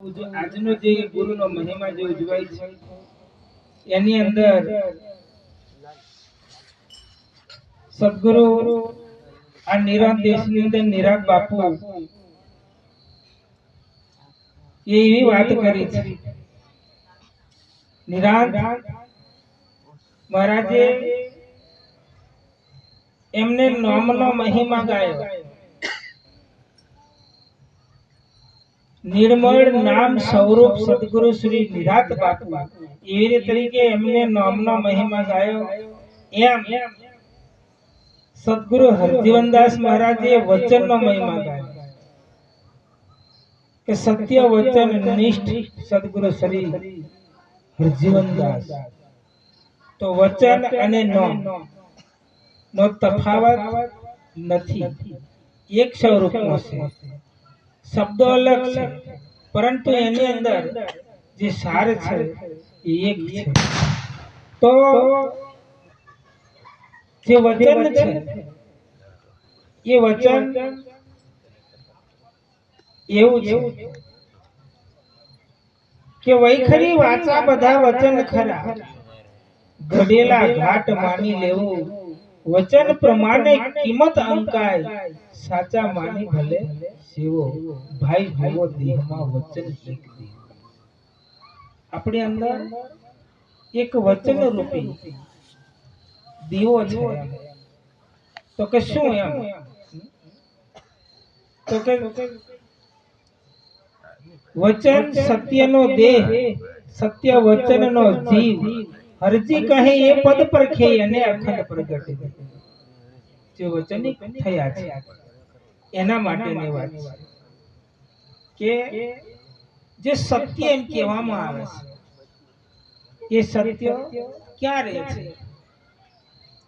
આજનો જે ગુરુનો મહિમા જે ઉજવાય છે એની અંદર સદગુરુ આ નિરાંત દેશની અંદર નિરાંત બાપુ એવી વાત કરી છે. નિરાંત મહારાજે એમને નામનો મહિમા ગાયો. નિર્મળ નામ સ્વરૂપ સદગુરુ શ્રી નિરાંત બાપુ એવી તરીકે એમને નામનો મહિમા ગાયો. એમ સદગુરુ હરજીવનદાસ મહારાજે વચનનો મહિમા ગાયો કે સત્ય વચન નિષ્ઠ સદગુરુ શ્રી હરજીવનદાસ. તો વચન અને નો તફાવત નથી, એક સ્વરૂપનો છે. શબ્દો અલગ છે પરંતુ એની અંદર જે સાર છે એ એક છે. તો જે વચન છે એ વચન એવું છે કે વૈખરી વાચા બધા વચન ખરા, ઘડેલા ઘાટ માની લેવું, વચન પ્રમાણે કિંમત અંકાય, સાચા માની ભલે સેવો. ભાઈ ભવો દેહમાં વચન એક દેહ. આપણી અંદર એક વચન રૂપી દીવો છે. તો કે શું એમ? તો કે વચન સત્યનો દેહ, સત્ય વચનનો જીવ. હરજી કહે એ પદ પરખે અને અખંડ પ્રગટે. જે વચનિક થયા છે એના માટેની વાત છે કે જે સત્ય એમ કહેવામાં આવે છે એ સત્ય ક્યાં રહે છે?